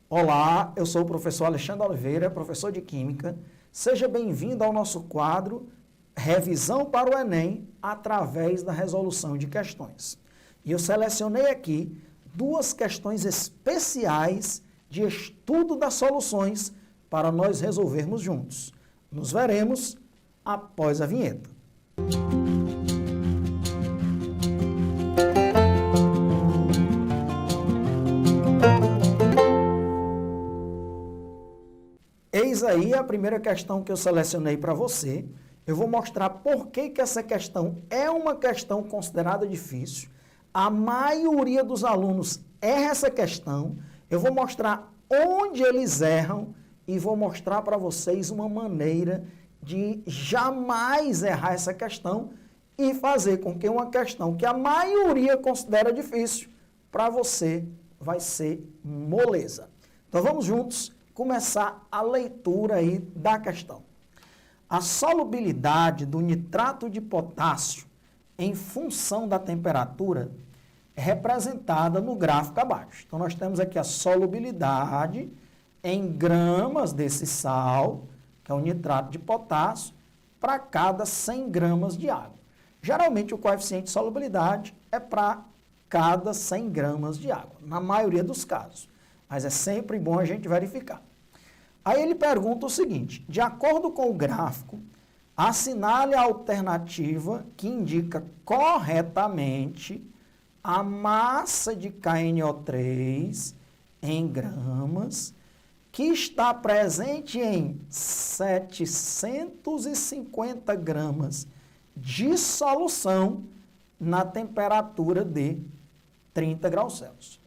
Olá, eu sou o professor Alexandre Oliveira, professor de Química. Seja bem-vindo ao nosso quadro Revisão para o Enem através da resolução de questões. E eu selecionei aqui duas questões especiais de estudo das soluções para nós resolvermos juntos. Nos veremos após a vinheta. Eis aí a primeira questão que eu selecionei para você. Eu vou mostrar por que essa questão é uma questão considerada difícil. A maioria dos alunos erra essa questão. Eu vou mostrar onde eles erram e vou mostrar para vocês uma maneira de jamais errar essa questão e fazer com que uma questão que a maioria considera difícil, para você vai ser moleza. Então vamos juntos começar a leitura aí da questão. A solubilidade do nitrato de potássio em função da temperatura é representada no gráfico abaixo. Então nós temos aqui a solubilidade em gramas desse sal, que é o nitrato de potássio, para cada 100 gramas de água. Geralmente o coeficiente de solubilidade é para cada 100 gramas de água, na maioria dos casos. Mas é sempre bom a gente verificar. Aí ele pergunta o seguinte: de acordo com o gráfico, assinale a alternativa que indica corretamente a massa de KNO3 em gramas que está presente em 750 gramas de solução na temperatura de 30 graus Celsius.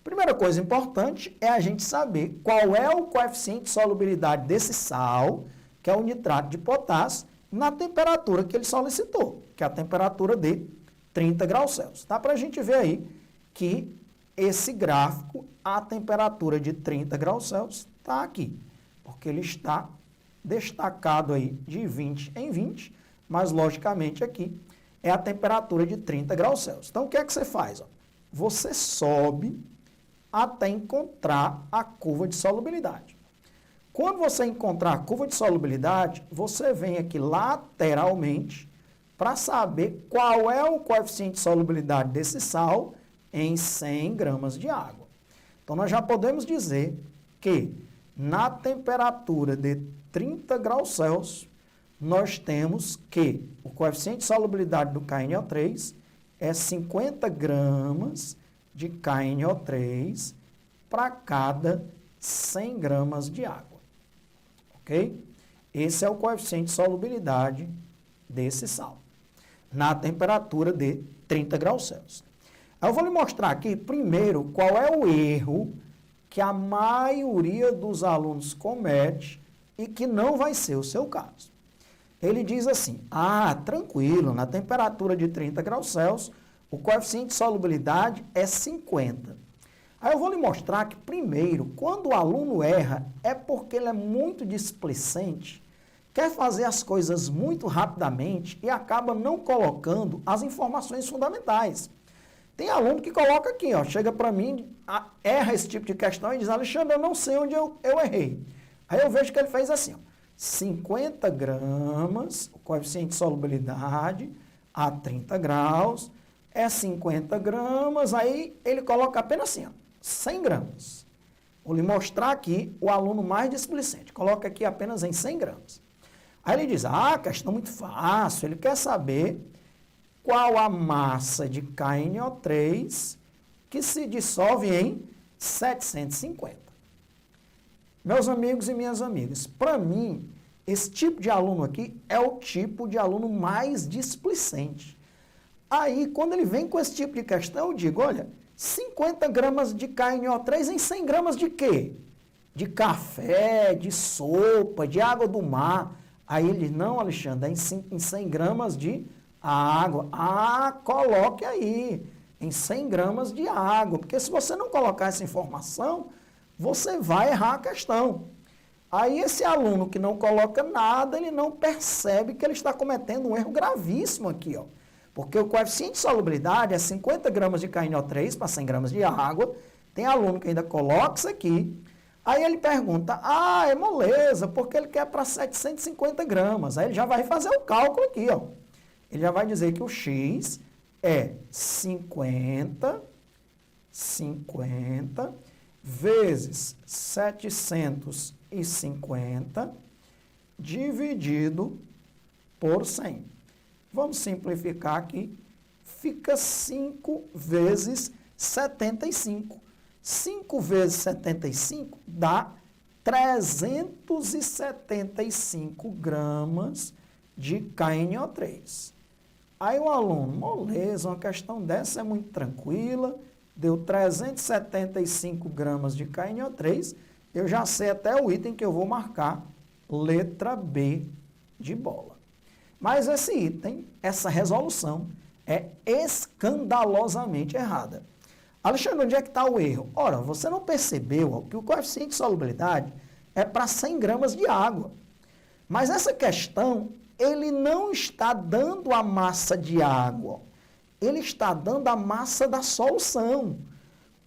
Primeira coisa importante é a gente saber qual é o coeficiente de solubilidade desse sal, que é o nitrato de potássio, na temperatura que ele solicitou, que é a temperatura de 30 graus Celsius. Dá para a gente ver aí que esse gráfico, a temperatura de 30 graus Celsius está aqui, porque ele está destacado aí de 20 em 20, mas logicamente aqui é a temperatura de 30 graus Celsius. Então o que é que você faz? Você sobe até encontrar a curva de solubilidade. Quando você encontrar a curva de solubilidade, você vem aqui lateralmente para saber qual é o coeficiente de solubilidade desse sal em 100 gramas de água. Então, nós já podemos dizer que na temperatura de 30 graus Celsius, nós temos que o coeficiente de solubilidade do KNO3 é 50 gramas de KNO3 para cada 100 gramas de água. Ok? Esse é o coeficiente de solubilidade desse sal, na temperatura de 30 graus Celsius. Eu vou lhe mostrar aqui, primeiro, qual é o erro que a maioria dos alunos comete e que não vai ser o seu caso. Ele diz assim: tranquilo, na temperatura de 30 graus Celsius, o coeficiente de solubilidade é 50. Aí eu vou lhe mostrar que, primeiro, quando o aluno erra, é porque ele é muito displicente, quer fazer as coisas muito rapidamente e acaba não colocando as informações fundamentais. Tem aluno que coloca aqui, chega para mim, erra esse tipo de questão e diz: Alexandre, eu não sei onde eu errei. Aí eu vejo que ele fez assim, 50 gramas, o coeficiente de solubilidade a 30 graus, é 50 gramas, aí ele coloca apenas assim, 100 gramas. Vou lhe mostrar aqui o aluno mais displicente, coloca aqui apenas em 100 gramas. Aí ele diz: questão muito fácil, ele quer saber qual a massa de KNO3 que se dissolve em 750. Meus amigos e minhas amigas, para mim, esse tipo de aluno aqui é o tipo de aluno mais displicente. Aí, quando ele vem com esse tipo de questão, eu digo: olha, 50 gramas de KNO3 em 100 gramas de quê? De café, de sopa, de água do mar. Aí ele diz: não, Alexandre, é em 100 gramas de água. Coloque aí, em 100 gramas de água, porque se você não colocar essa informação, você vai errar a questão. Aí esse aluno que não coloca nada, ele não percebe que ele está cometendo um erro gravíssimo aqui, Porque o coeficiente de solubilidade é 50 gramas de KNO3 para 100 gramas de água. Tem aluno que ainda coloca isso aqui, Aí ele pergunta, é moleza, porque ele quer para 750 gramas. Aí ele já vai fazer o cálculo aqui, ó. Ele já vai dizer que o X é 50 vezes 750 dividido por 100. Vamos simplificar aqui. Fica 5 vezes 75. 5 vezes 75 dá 375 gramas de KNO3. Aí o aluno, moleza, uma questão dessa é muito tranquila, deu 375 gramas de KNO3, eu já sei até o item que eu vou marcar, letra B de bola. Mas esse item, essa resolução, é escandalosamente errada. Alexandre, onde é que está o erro? Ora, você não percebeu que o coeficiente de solubilidade é para 100 gramas de água. Mas essa questão, ele não está dando a massa de água, ele está dando a massa da solução.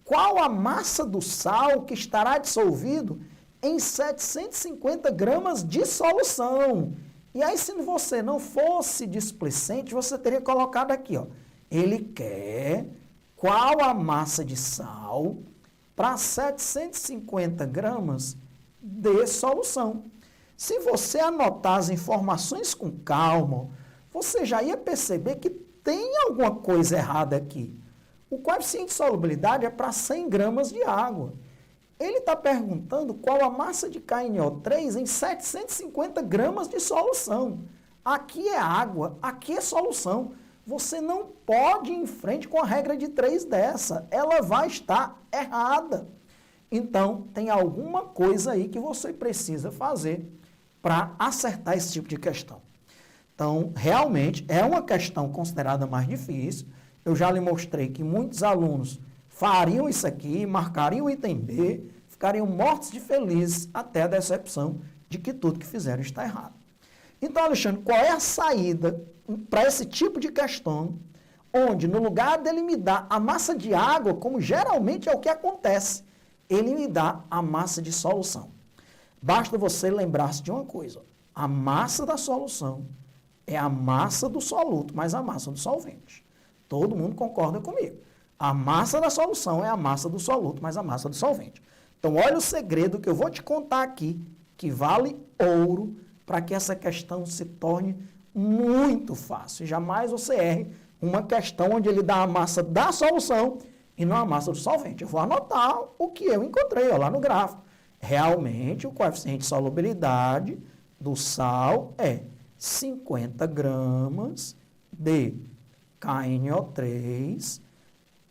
Qual a massa do sal que estará dissolvido em 750 gramas de solução? E aí, se você não fosse displicente, você teria colocado aqui, ó. Ele quer qual a massa de sal para 750 gramas de solução. Se você anotar as informações com calma, você já ia perceber que tem alguma coisa errada aqui. O coeficiente de solubilidade é para 100 gramas de água. Ele está perguntando qual a massa de KNO3 em 750 gramas de solução. Aqui é água, aqui é solução. Você não pode ir em frente com a regra de 3 dessa. Ela vai estar errada. Então, tem alguma coisa aí que você precisa fazer para acertar esse tipo de questão. Então, realmente, é uma questão considerada mais difícil. Eu já lhe mostrei que muitos alunos fariam isso aqui, marcariam o item B, ficariam mortos de felizes até a decepção de que tudo que fizeram está errado. Então, Alexandre, qual é a saída para esse tipo de questão, onde no lugar dele me dar a massa de água, como geralmente é o que acontece, ele me dá a massa de solução? Basta você lembrar-se de uma coisa, a massa da solução é a massa do soluto, mais a massa do solvente. Todo mundo concorda comigo. A massa da solução é a massa do soluto, mais a massa do solvente. Então, olha o segredo que eu vou te contar aqui, que vale ouro, para que essa questão se torne muito fácil. Jamais você erre uma questão onde ele dá a massa da solução e não a massa do solvente. Eu vou anotar o que eu encontrei lá no gráfico. Realmente, o coeficiente de solubilidade do sal é 50 gramas de KNO3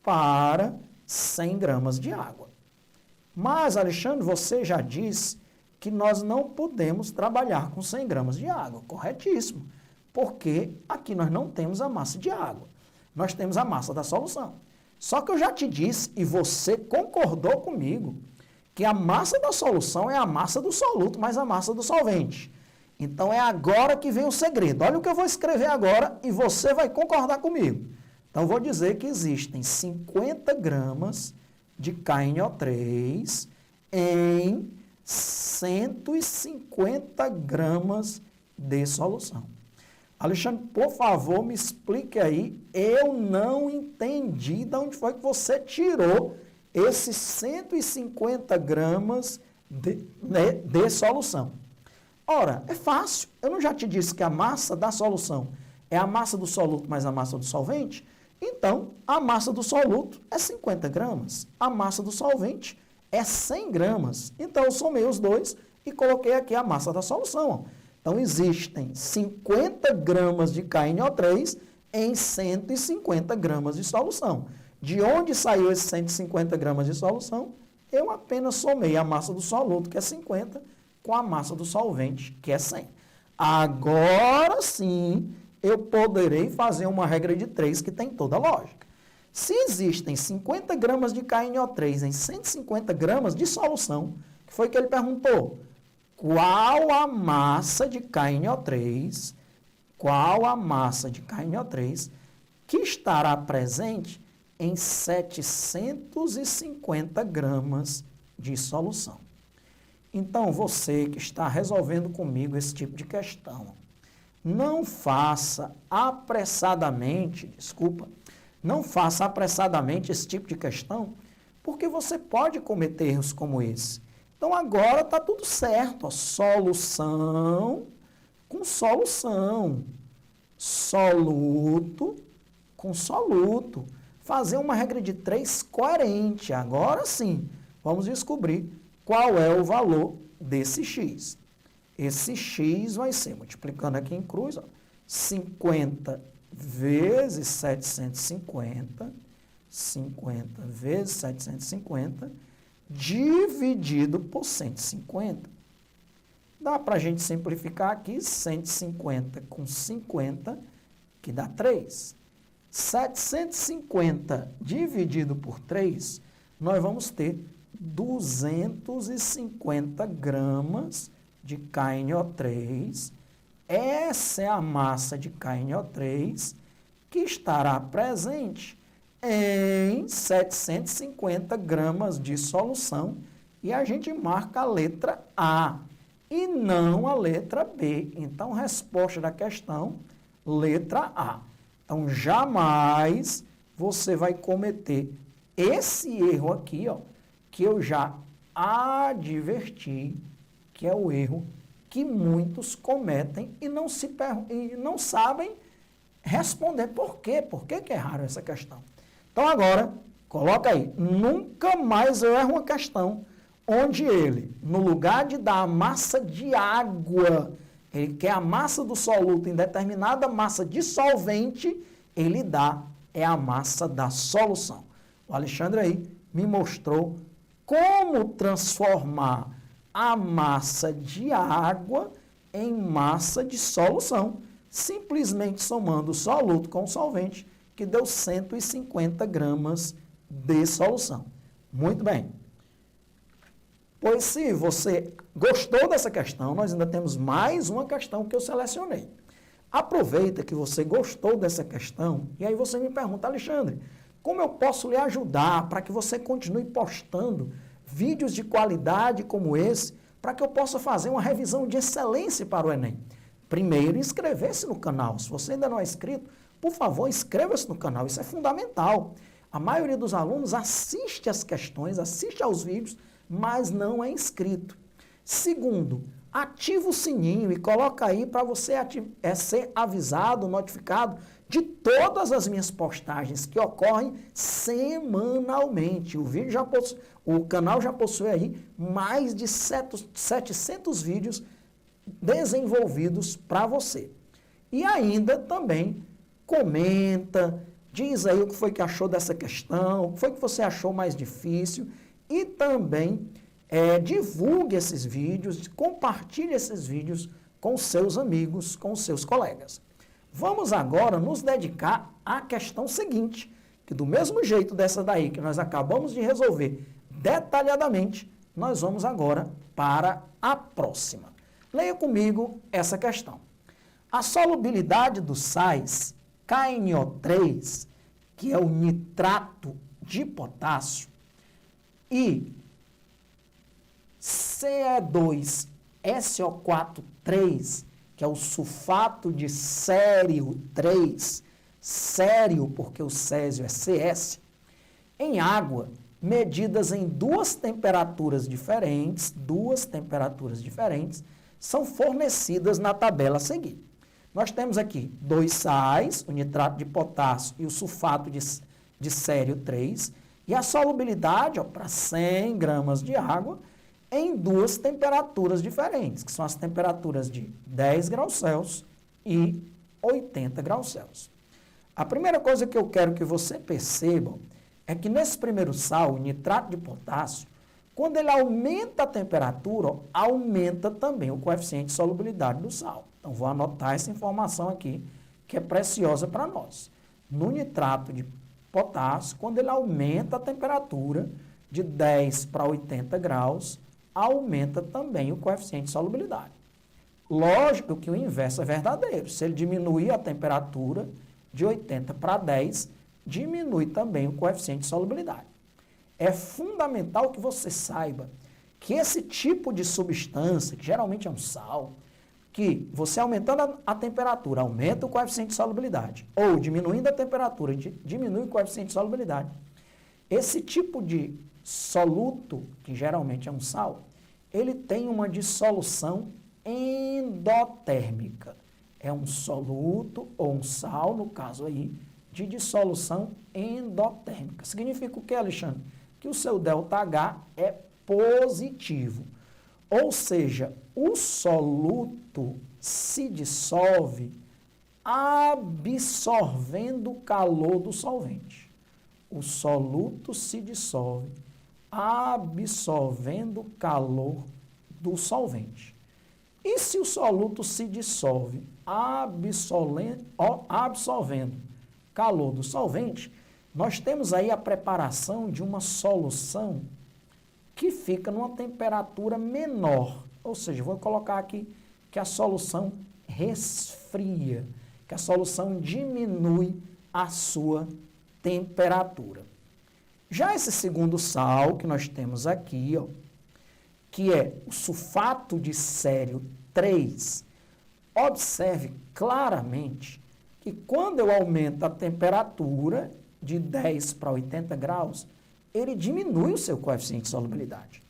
para 100 gramas de água. Mas, Alexandre, você já disse que nós não podemos trabalhar com 100 gramas de água. Corretíssimo. Porque aqui nós não temos a massa de água. Nós temos a massa da solução. Só que eu já te disse, e você concordou comigo, que a massa da solução é a massa do soluto, mais a massa do solvente. Então, é agora que vem o segredo. Olha o que eu vou escrever agora e você vai concordar comigo. Então, vou dizer que existem 50 gramas de KNO3 em 150 gramas de solução. Alexandre, por favor, me explique aí. Eu não entendi de onde foi que você tirou esses 150 gramas de solução. Ora, é fácil. Eu não já te disse que a massa da solução é a massa do soluto mais a massa do solvente? Então, a massa do soluto é 50 gramas. A massa do solvente é 100 gramas. Então, eu somei os dois e coloquei aqui a massa da solução. Ó. Então, existem 50 gramas de KNO3 em 150 gramas de solução. De onde saiu esses 150 gramas de solução? Eu apenas somei a massa do soluto, que é 50, com a massa do solvente, que é 100. Agora sim, eu poderei fazer uma regra de 3 que tem toda a lógica. Se existem 50 gramas de KNO3 em 150 gramas de solução, que foi que ele perguntou? Qual a massa de KNO3? Qual a massa de KNO3 que estará presente em 750 gramas de solução? Então, você que está resolvendo comigo esse tipo de questão, não faça apressadamente esse tipo de questão, porque você pode cometer erros como esse. Então, agora está tudo certo, ó, solução com solução, soluto com soluto. Fazer uma regra de 3 coerente. Agora sim, vamos descobrir qual é o valor desse x. Esse x vai ser, multiplicando aqui em cruz, ó, 50 vezes 750, 50 vezes 750, dividido por 150. Dá para a gente simplificar aqui, 150 com 50, que dá 3. 750 dividido por 3, nós vamos ter 250 gramas de KNO3. Essa é a massa de KNO3 que estará presente em 750 gramas de solução, e a gente marca a letra A e não a letra B. Então, resposta da questão, letra A. Então, jamais você vai cometer esse erro aqui, ó, que eu já adverti, que é o erro que muitos cometem e não sabem responder por quê. Por que que erraram essa questão? Então, agora, coloca aí, nunca mais eu erro uma questão onde ele, no lugar de dar a massa de água, ele quer a massa do soluto em determinada massa dissolvente, ele dá a massa da solução. O Alexandre aí me mostrou como transformar a massa de água em massa de solução, simplesmente somando o soluto com o solvente, que deu 150 gramas de solução. Muito bem. Pois se você gostou dessa questão, nós ainda temos mais uma questão que eu selecionei. Aproveita que você gostou dessa questão e aí você me pergunta, Alexandre, como eu posso lhe ajudar para que você continue postando vídeos de qualidade como esse, para que eu possa fazer uma revisão de excelência para o Enem? Primeiro, inscrever-se no canal. Se você ainda não é inscrito, por favor, inscreva-se no canal. Isso é fundamental. A maioria dos alunos assiste às questões, assiste aos vídeos, mas não é inscrito. Segundo, ativa o sininho e coloca aí para você ser avisado, notificado de todas as minhas postagens que ocorrem semanalmente. O canal já possui aí mais de 700 vídeos desenvolvidos para você. E ainda também comenta, diz aí o que foi que achou dessa questão, o que foi que você achou mais difícil e também divulgue esses vídeos, compartilhe esses vídeos com seus amigos, com seus colegas. Vamos agora nos dedicar à questão seguinte, que do mesmo jeito dessa daí que nós acabamos de resolver detalhadamente, nós vamos agora para a próxima. Leia comigo essa questão. A solubilidade dos sais KNO3, que é o nitrato de potássio, e Ce2SO4,3, que é o sulfato de cério 3, cério porque o césio é CS, em água, medidas em duas temperaturas diferentes, são fornecidas na tabela a seguir. Nós temos aqui 2 sais, o nitrato de potássio e o sulfato de cério 3, e a solubilidade para 100 gramas de água em duas temperaturas diferentes, que são as temperaturas de 10 graus Celsius e 80 graus Celsius. A primeira coisa que eu quero que você perceba é que nesse primeiro sal, o nitrato de potássio, quando ele aumenta a temperatura, aumenta também o coeficiente de solubilidade do sal. Então, vou anotar essa informação aqui, que é preciosa para nós. No nitrato de potássio, quando ele aumenta a temperatura de 10 para 80 graus, aumenta também o coeficiente de solubilidade. Lógico que o inverso é verdadeiro. Se ele diminuir a temperatura de 80 para 10, diminui também o coeficiente de solubilidade. É fundamental que você saiba que esse tipo de substância, que geralmente é um sal, que você aumentando a temperatura, aumenta o coeficiente de solubilidade, ou diminuindo a temperatura, diminui o coeficiente de solubilidade. Esse tipo de soluto, que geralmente é um sal, ele tem uma dissolução endotérmica. É um soluto ou um sal, no caso aí, de dissolução endotérmica. Significa o que, Alexandre? Que o seu ΔH é positivo. Ou seja, o soluto se dissolve absorvendo o calor do solvente. O soluto se dissolve absorvendo o calor do solvente. E se o soluto se dissolve absorvendo calor do solvente, nós temos aí a preparação de uma solução que fica numa temperatura menor. Ou seja, vou colocar aqui que a solução resfria, que a solução diminui a sua temperatura. Já esse segundo sal que nós temos aqui, ó, que é o sulfato de sério 3, observe claramente que quando eu aumento a temperatura de 10 para 80 graus, ele diminui o seu coeficiente de solubilidade.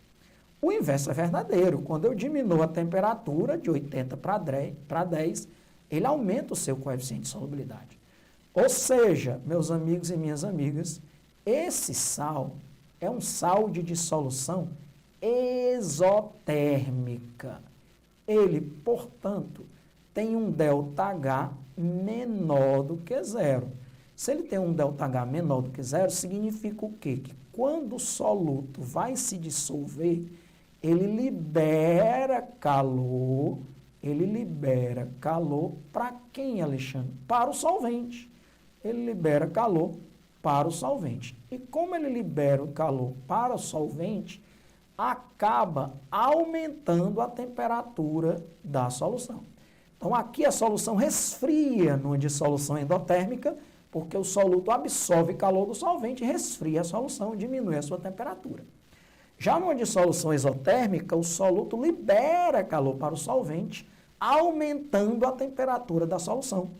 O inverso é verdadeiro. Quando eu diminuo a temperatura de 80 para 10, ele aumenta o seu coeficiente de solubilidade. Ou seja, meus amigos e minhas amigas, esse sal é um sal de dissolução exotérmica. Ele, portanto, tem um ΔH menor do que zero. Se ele tem um ΔH menor do que zero, significa o quê? Que quando o soluto vai se dissolver, ele libera calor para quem, Alexandre? Para o solvente. Ele libera calor para o solvente. E como ele libera o calor para o solvente, acaba aumentando a temperatura da solução. Então, aqui a solução resfria numa dissolução endotérmica, porque o soluto absorve calor do solvente, resfria a solução, diminui a sua temperatura. Já numa dissolução exotérmica, o soluto libera calor para o solvente, aumentando a temperatura da solução.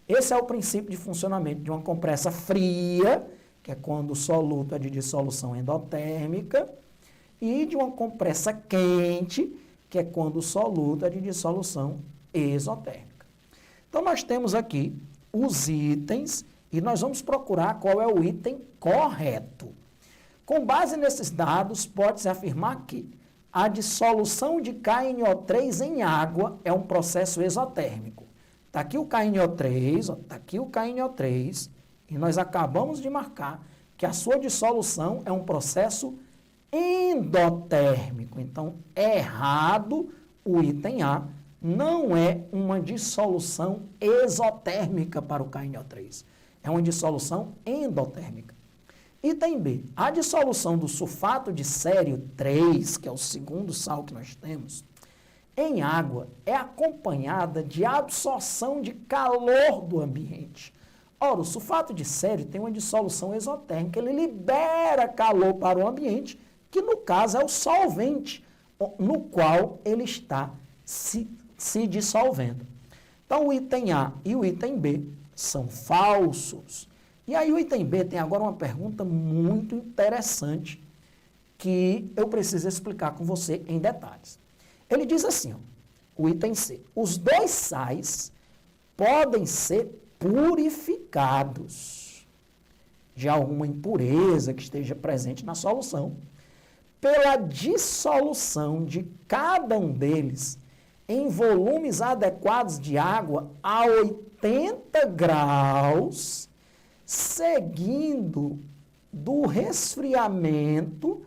Esse é o princípio de funcionamento de uma compressa fria, que é quando o soluto é de dissolução endotérmica, e de uma compressa quente, que é quando o soluto é de dissolução exotérmica. Então, nós temos aqui os itens e nós vamos procurar qual é o item correto. Com base nesses dados, pode-se afirmar que a dissolução de KNO3 em água é um processo exotérmico. Está aqui o KNO3, está aqui o KNO3, e nós acabamos de marcar que a sua dissolução é um processo endotérmico. Então, é errado o item A, não é uma dissolução exotérmica para o KNO3. É uma dissolução endotérmica. Item B, a dissolução do sulfato de sério 3, que é o segundo sal que nós temos, em água é acompanhada de absorção de calor do ambiente. Ora, o sulfato de sério tem uma dissolução exotérmica, ele libera calor para o ambiente, que no caso é o solvente, no qual ele está se dissolvendo. Então, o item A e o item B são falsos. E aí o item B tem agora uma pergunta muito interessante que eu preciso explicar com você em detalhes. Ele diz assim, ó, o item C, os dois sais podem ser purificados de alguma impureza que esteja presente na solução pela dissolução de cada um deles em volumes adequados de água a 80 graus, seguindo do resfriamento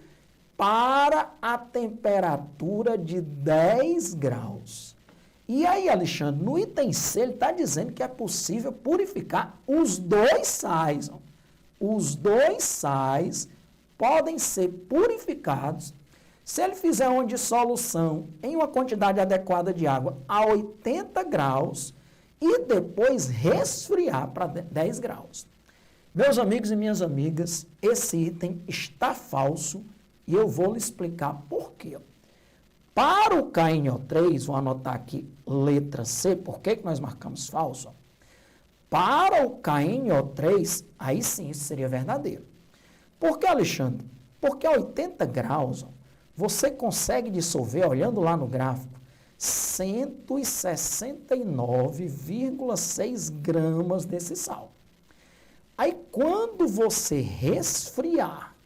para a temperatura de 10 graus. E aí, Alexandre, no item C, ele está dizendo que é possível purificar os dois sais. Os dois sais podem ser purificados se ele fizer uma dissolução em uma quantidade adequada de água a 80 graus e depois resfriar para 10 graus. Meus amigos e minhas amigas, esse item está falso e eu vou lhe explicar por quê. Para o KNO3, vou anotar aqui letra C, por que nós marcamos falso? Para o KNO3, aí sim isso seria verdadeiro. Por que, Alexandre? Porque a 80 graus, você consegue dissolver, olhando lá no gráfico, 169,6 gramas desse sal. Aí, quando você resfriar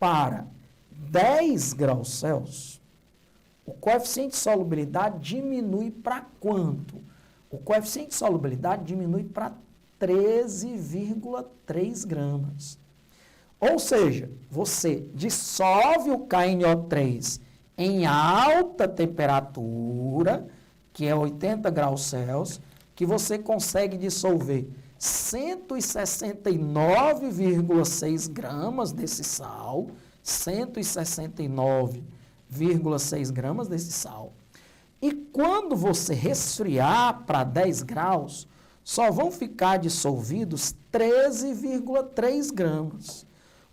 para 10 graus Celsius, o coeficiente de solubilidade diminui para quanto? O coeficiente de solubilidade diminui para 13,3 gramas. Ou seja, você dissolve o KNO3 em alta temperatura, que é 80 graus Celsius, que você consegue dissolver 169,6 gramas desse sal, 169,6 gramas desse sal. E quando você resfriar para 10 graus, só vão ficar dissolvidos 13,3 gramas.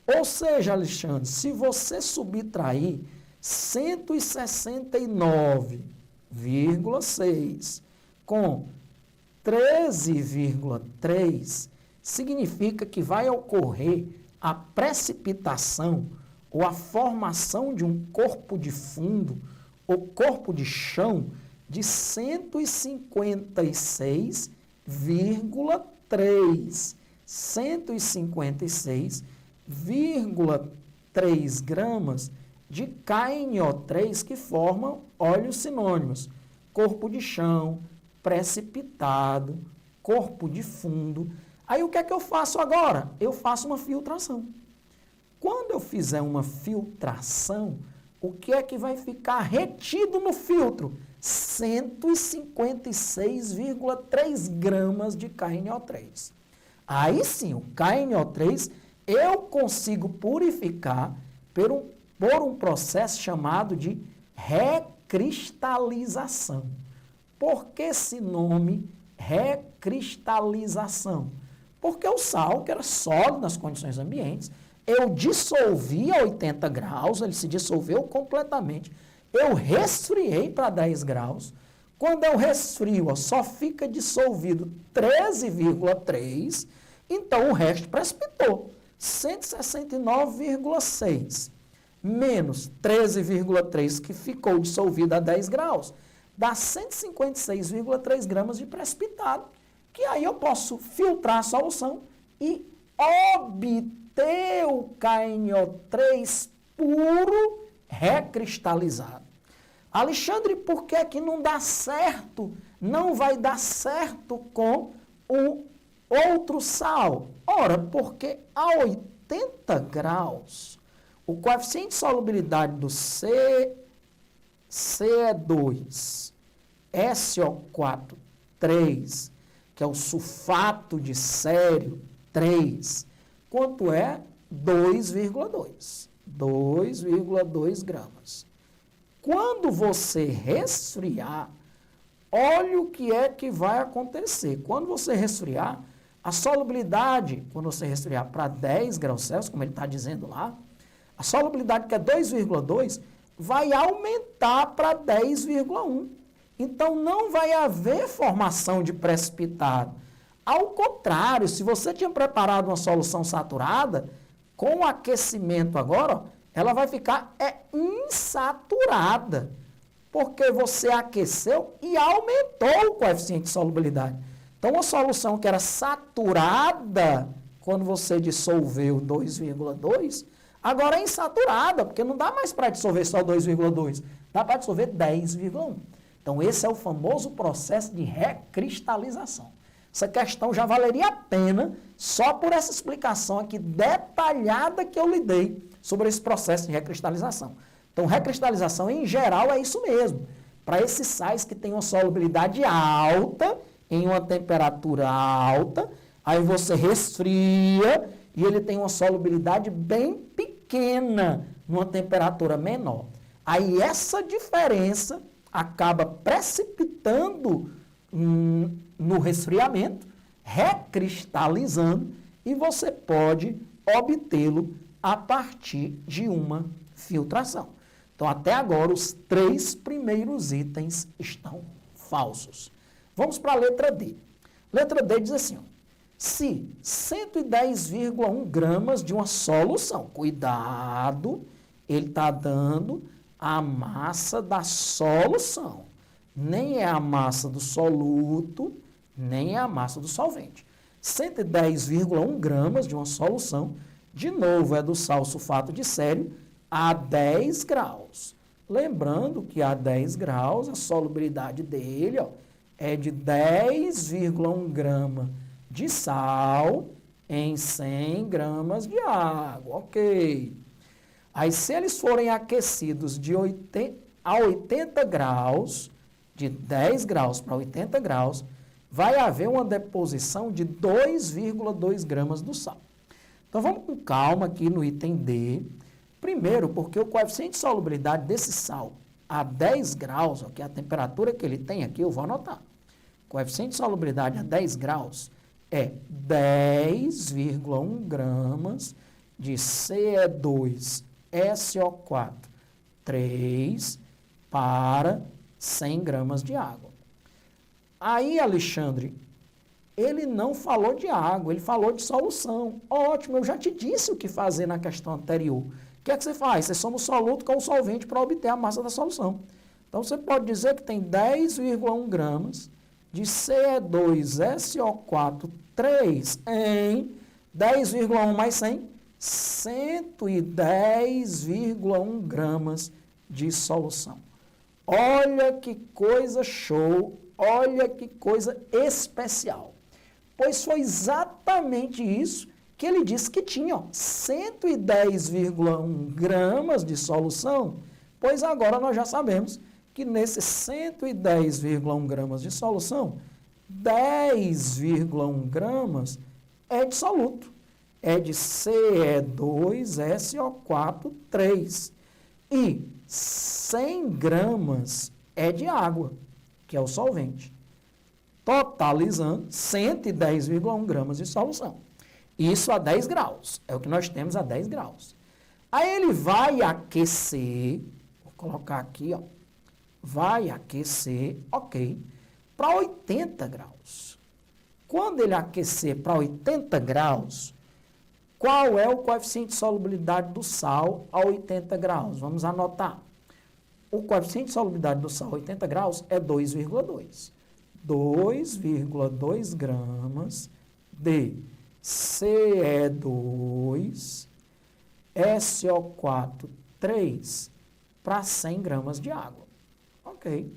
Ou seja, Alexandre, se você subtrair 169,6 com 13,3, significa que vai ocorrer a precipitação ou a formação de um corpo de fundo ou corpo de chão de 156,3. 156,3 gramas de KNO3 que formam óleos sinônimos. Corpo de chão, precipitado, corpo de fundo. Aí o que é que eu faço agora? Eu faço uma filtração. Quando eu fizer uma filtração, o que é que vai ficar retido no filtro? 156,3 gramas de KNO3. Aí sim, o KNO3 eu consigo purificar por um processo chamado de recristalização. Por que esse nome recristalização? Porque o sal, que era sólido nas condições ambientes, eu dissolvi a 80 graus, ele se dissolveu completamente. Eu resfriei para 10 graus. Quando eu resfrio, só fica dissolvido 13,3, então o resto precipitou. 169,6 menos 13,3 que ficou dissolvido a 10 graus, dá 156,3 gramas de precipitado, que aí eu posso filtrar a solução e obter o KNO3 puro recristalizado. Alexandre, por que que não dá certo? Não vai dar certo com o outro sal? Ora, porque a 80 graus, o coeficiente de solubilidade do C é 2, SO4, 3, que é o sulfato de cério, 3, quanto é? 2,2. 2,2 gramas. Quando você resfriar, olha o que é que vai acontecer. Quando você resfriar, a solubilidade, quando você resfriar para 10 graus Celsius, como ele está dizendo lá, a solubilidade que é 2,2 vai aumentar para 10,1. Então, não vai haver formação de precipitado. Ao contrário, se você tinha preparado uma solução saturada, com o aquecimento agora, ó, ela vai ficar insaturada, porque você aqueceu e aumentou o coeficiente de solubilidade. Então, a solução que era saturada, quando você dissolveu 2,2, agora é insaturada, porque não dá mais para dissolver só 2,2, dá para dissolver 10,1. Então, esse é o famoso processo de recristalização. Essa questão já valeria a pena só por essa explicação aqui detalhada que eu lhe dei sobre esse processo de recristalização. Então, recristalização, em geral, é isso mesmo. Para esses sais que têm uma solubilidade alta, em uma temperatura alta, aí você resfria e ele tem uma solubilidade bem pequena, numa temperatura menor. Aí essa diferença acaba precipitando no resfriamento, recristalizando, e você pode obtê-lo a partir de uma filtração. Então, até agora, os 3 primeiros itens estão falsos. Vamos para a letra D. Letra D diz assim, ó, se 110,1 gramas de uma solução, cuidado, ele está dando a massa da solução, nem é a massa do soluto, nem é a massa do solvente. 110,1 gramas de uma solução, de novo, é do sal sulfato de sério, a 10 graus. Lembrando que a 10 graus, a solubilidade dele, ó, é de 10,1 grama de sal em 100 gramas de água. Ok. Aí, se eles forem aquecidos a 80 graus, de 10 graus para 80 graus, vai haver uma deposição de 2,2 gramas do sal. Então, vamos com calma aqui no item D. Primeiro, porque o coeficiente de solubilidade desse sal a 10 graus, ó, que é a temperatura que ele tem aqui, eu vou anotar. O coeficiente de solubilidade a 10 graus é 10,1 gramas de Ce2SO4 3 para 100 gramas de água. Aí, Alexandre, ele não falou de água, ele falou de solução. Ótimo, eu já te disse o que fazer na questão anterior. O que é que você faz? Você soma o soluto com o solvente para obter a massa da solução. Então, você pode dizer que tem 10,1 gramas de Ce2SO4 3 em 10,1 mais 100, 110,1 gramas de solução. Olha que coisa show, olha que coisa especial. Pois foi exatamente isso que ele disse que tinha, ó, 110,1 gramas de solução, pois agora nós já sabemos que nesses 110,1 gramas de solução, 10,1 gramas é de soluto, é de Ce2SO4 3 e 100 gramas é de água, que é o solvente, totalizando 110,1 gramas de solução. Isso a 10 graus, é o que nós temos a 10 graus. Aí ele vai aquecer, vou colocar aqui, ó, vai aquecer, ok, para 80 graus. Quando ele aquecer para 80 graus, qual é o coeficiente de solubilidade do sal a 80 graus? Vamos anotar. O coeficiente de solubilidade do sal a 80 graus é 2,2. 2,2 gramas de Ce2SO4 3 para 100 gramas de água. Ok.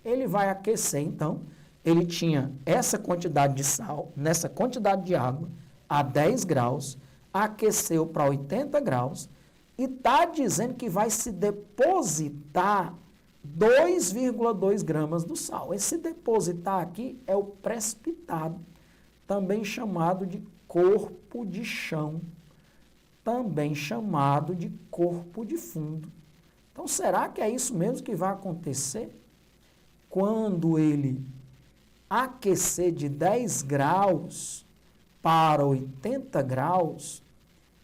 Ele vai aquecer, então, ele tinha essa quantidade de sal, nessa quantidade de água, a 10 graus, aqueceu para 80 graus e está dizendo que vai se depositar 2,2 gramas do sal. Esse depositar aqui é o precipitado, também chamado de corpo de chão, também chamado de corpo de fundo. Então, será que é isso mesmo que vai acontecer? Quando ele aquecer de 10 graus para 80 graus,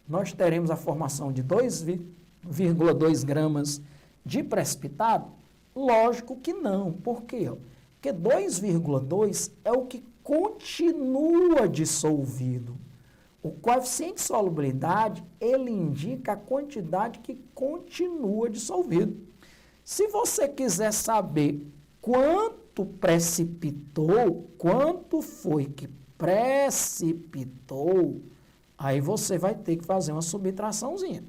nós teremos a formação de 2,2 gramas de precipitado? Lógico que não. Por quê? Porque 2,2 é o que continua dissolvido. O coeficiente de solubilidade, ele indica a quantidade que continua dissolvido. Se você quiser saber quanto precipitou, quanto foi que precipitou, aí você vai ter que fazer uma subtraçãozinha.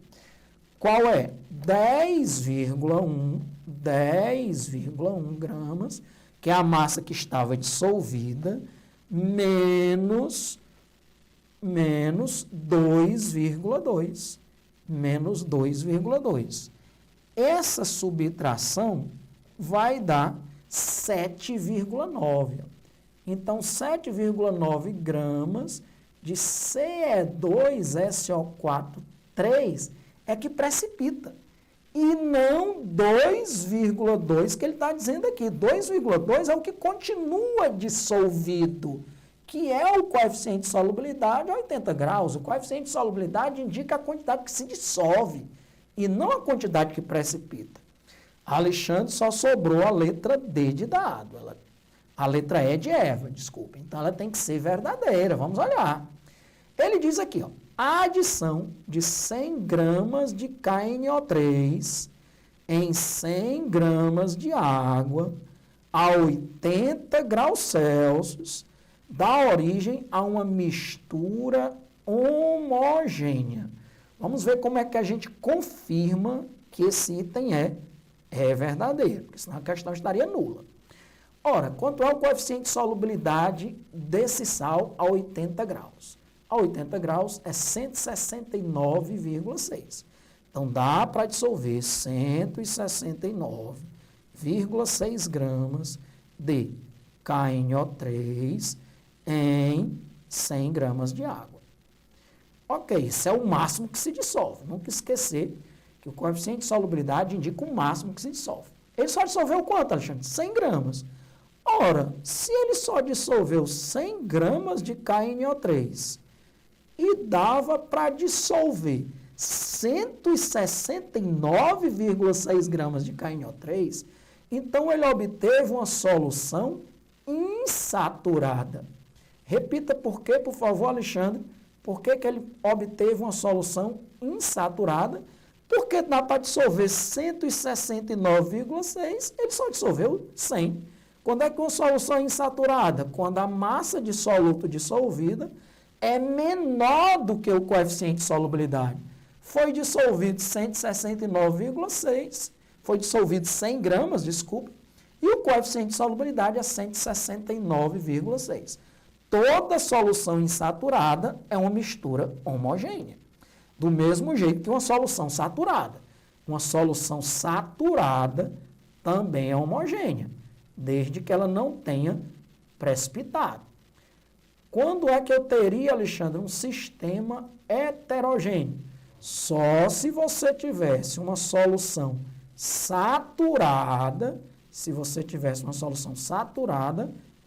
Qual é? 10,1 gramas, que é a massa que estava dissolvida, menos 2,2. Menos 2,2. Essa subtração vai dar 7,9. Então, 7,9 gramas de Ce2SO4 3 é que precipita. E não 2,2 que ele está dizendo aqui. 2,2 é o que continua dissolvido, que é o coeficiente de solubilidade a 80 graus. O coeficiente de solubilidade indica a quantidade que se dissolve e não a quantidade que precipita. Alexandre só sobrou a letra D de dado. A letra E de Eva, desculpa. Então, ela tem que ser verdadeira. Vamos olhar. Ele diz aqui, ó, a adição de 100 gramas de KNO3 em 100 gramas de água a 80 graus Celsius dá origem a uma mistura homogênea. Vamos ver como é que a gente confirma que esse item é verdadeiro, porque senão a questão estaria nula. Ora, quanto é o coeficiente de solubilidade desse sal a 80 graus? A 80 graus é 169,6. Então, dá para dissolver 169,6 gramas de KNO3 em 100 gramas de água. Ok, isso é o máximo que se dissolve. Nunca esquecer que o coeficiente de solubilidade indica o máximo que se dissolve. Ele só dissolveu quanto, Alexandre? 100 gramas. Ora, se ele só dissolveu 100 gramas de KNO3 e dava para dissolver 169,6 gramas de KNO3, então ele obteve uma solução insaturada. Repita por quê, por favor, Alexandre. Por que ele obteve uma solução insaturada? Porque dá para dissolver 169,6, ele só dissolveu 100. Quando é que uma solução é insaturada? Quando a massa de soluto dissolvida é menor do que o coeficiente de solubilidade. Foi dissolvido 169,6, foi dissolvido 100 gramas, desculpa, e o coeficiente de solubilidade é 169,6. Toda solução insaturada é uma mistura homogênea. Do mesmo jeito que uma solução saturada. Uma solução saturada também é homogênea, desde que ela não tenha precipitado. Quando é que eu teria, Alexandre, um sistema heterogêneo? Só se você tivesse uma solução saturada,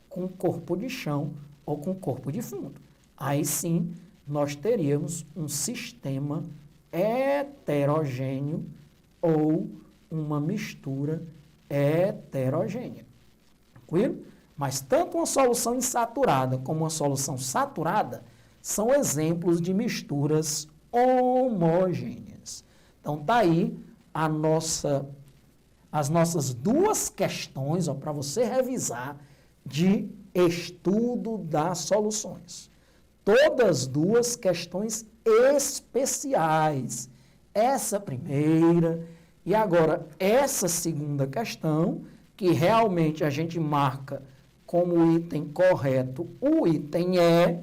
com corpo de chão ou com corpo de fundo. Aí sim, nós teríamos um sistema heterogêneo ou uma mistura heterogênea. Tranquilo? Mas tanto uma solução insaturada como uma solução saturada são exemplos de misturas homogêneas. Então, está aí as nossas duas questões para você revisar de estudo das soluções. Todas duas questões especiais. Essa primeira e agora essa segunda questão, que realmente a gente marca como item correto o item E,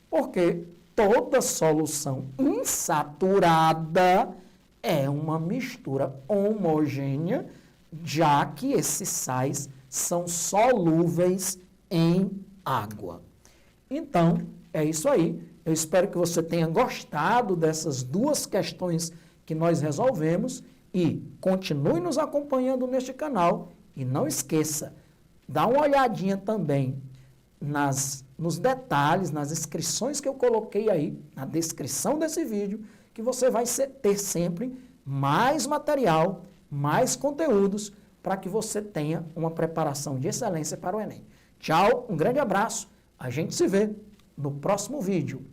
porque toda solução insaturada é uma mistura homogênea, já que esses sais são solúveis em água. Então, é isso aí. Eu espero que você tenha gostado dessas duas questões que nós resolvemos e continue nos acompanhando neste canal. E não esqueça, dá uma olhadinha também nos detalhes, nas inscrições que eu coloquei aí, na descrição desse vídeo, que você vai ter sempre mais material, mais conteúdos, para que você tenha uma preparação de excelência para o Enem. Tchau, um grande abraço, a gente se vê no próximo vídeo.